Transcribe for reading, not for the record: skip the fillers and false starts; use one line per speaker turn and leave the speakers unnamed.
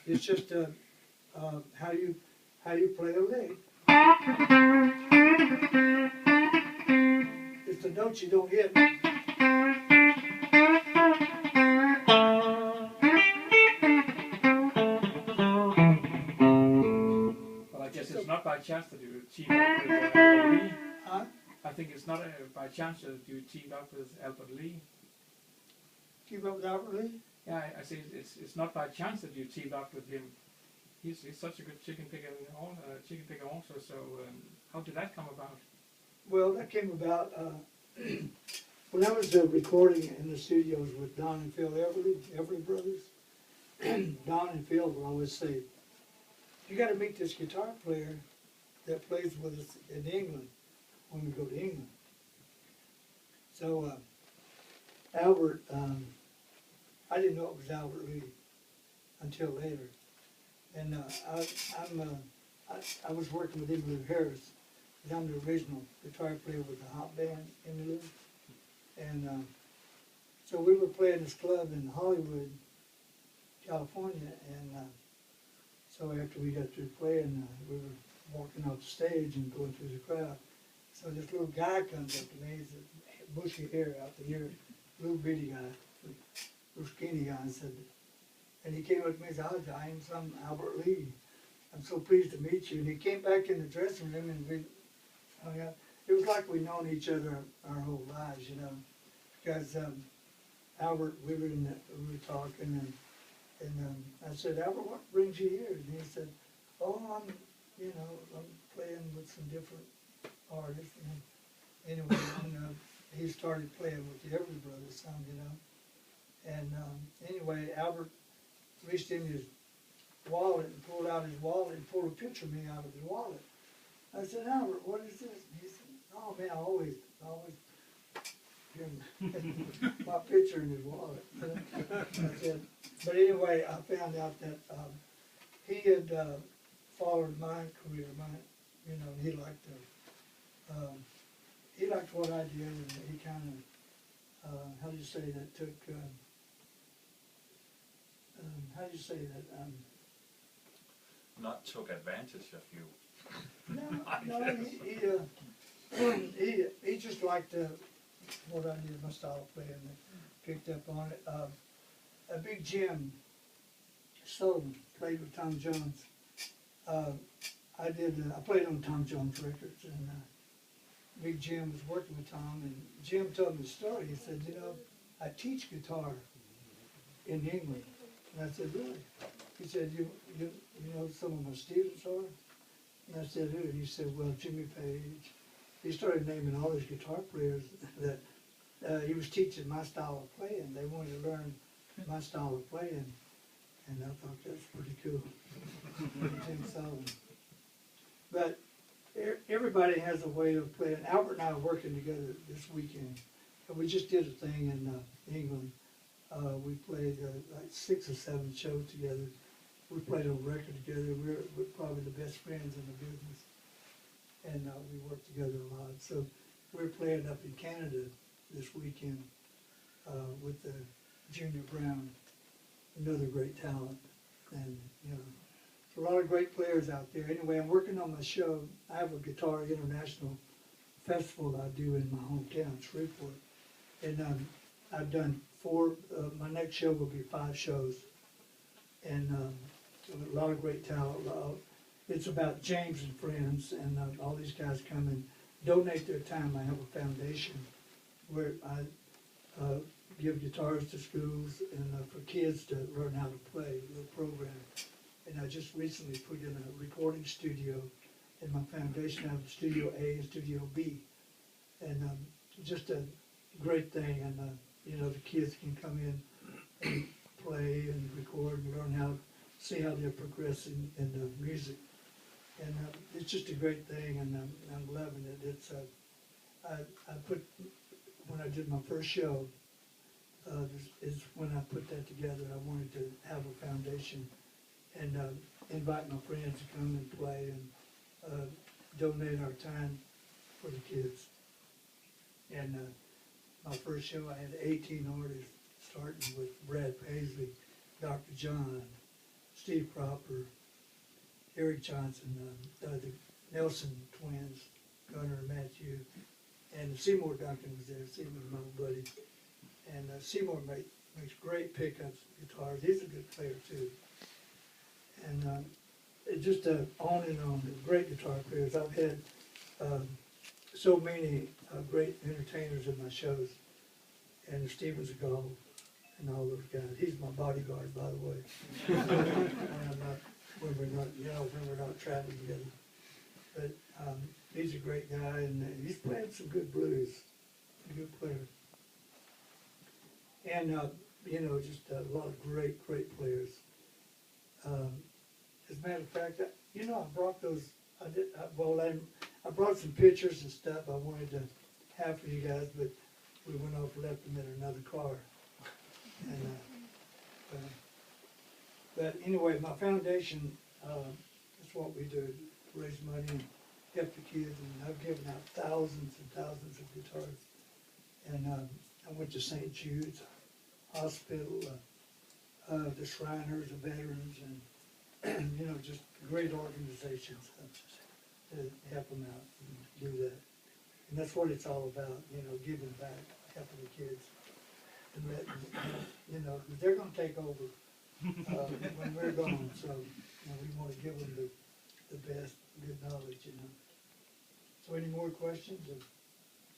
It's just how you play a lick. It's the notes you don't hit.
Well, I guess it's not by chance that you teamed up with Albert Lee.
Huh?
I think it's not by chance that you teamed up with Albert Lee.
Keep up with Albert Lee?
Yeah, I say it's not by chance that you teamed up with him. He's such a good chicken picker also. So how did that come about?
Well, that came about when I was recording in the studios with Don and Phil Everly brothers. Don and Phil would always say, "You got to meet this guitar player that plays with us in England when we go to England." So Albert, I didn't know it was Albert Lee until later, and I was working with Emmylou Harris. I'm the original guitar player with the hot band, Emmylou. And so we were playing this club in Hollywood, California, and so after we got through playing, we were walking off the stage and going through the crowd. So this little guy comes up to me, he's a bushy hair out the ear, little bitty guy, little skinny guy, and he came up to me and said, "Hi, James, I'm Albert Lee. I'm so pleased to meet you." And he came back in the dressing room and we hung out. It was like we'd known each other our whole lives, you know, because Albert, we were talking, and I said, "Albert, what brings you here?" And he said, "Oh, I'm playing with some different artists." And anyway, he started playing with the Everly Brothers some, you know. And anyway, Albert reached in his wallet and pulled out his wallet and pulled a picture of me out of his wallet. I said, "Albert, what is this?" And he said, "Oh man, I always give him my picture in his wallet." I said, but anyway, I found out that he had followed my career, and he liked what I did, and he kind of, how do you say that, took, how do you say that?
Not took advantage of you.
No, he just liked what I did, my style of playing, and picked up on it. A Big Jim Sullivan played with Tom Jones. I played on Tom Jones records, and Big Jim was working with Tom, and Jim told me the story. He said, "I teach guitar in England." And I said, "Really?" He said, you know some of my students are?" And I said, "Who?" And he said, "Well, Jimmy Page." He started naming all these guitar players that he was teaching my style of playing. They wanted to learn my style of playing, and I thought that's pretty cool. Jim Sullivan. But everybody has a way of playing. Albert and I are working together this weekend, and we just did a thing in England. We played like 6 or 7 shows together. We played a record together. We're probably the best friends in the business, and we work together a lot. So we're playing up in Canada this weekend with Junior Brown, another great talent, and a lot of great players out there. Anyway, I'm working on my show. I have a Guitar International Festival that I do in my hometown, Shreveport, and I've done 4. My next show will be 5 shows, and a lot of great talent. It's about James and friends, and all these guys come and donate their time. I have a foundation where I give guitars to schools and for kids to learn how to play, a little program. And I just recently put in a recording studio in my foundation. I have Studio A and Studio B, and just a great thing. And the kids can come in and play and record and learn how, see how they're progressing in the music. And it's just a great thing, and I'm loving it. It's I put, when I did my first show, is when I put that together. I wanted to have a foundation and invite my friends to come and play and donate our time for the kids. And my first show, I had 18 artists, starting with Brad Paisley, Dr. John, Steve Cropper, Eric Johnson, the Nelson twins, Gunnar and Matthew, and Seymour Duncan was there. Seymour's my old buddy. And Seymour makes great pickups, guitars. He's a good player too. And it just on and on, great guitar players. I've had so many great entertainers in my shows. And Steven Seagal and all those guys. He's my bodyguard, by the way. when we're not traveling together. But he's a great guy, and he's playing some good blues. A good player. And just a lot of great players. As a matter of fact, I brought those. I brought some pictures and stuff I wanted to have for you guys, but we went off and left them in another car. And, but anyway, my foundation, that's what we do, raise money and help the kids. And I've given out thousands and thousands of guitars. And I went to St. Jude's Hospital, the Shriners, the Veterans, and just great organizations to help them out and do that. And that's what it's all about, giving back, helping the kids. And letting, 'cause they're gonna take over when we're gone, so, we wanna give them the best, good knowledge, So any more questions?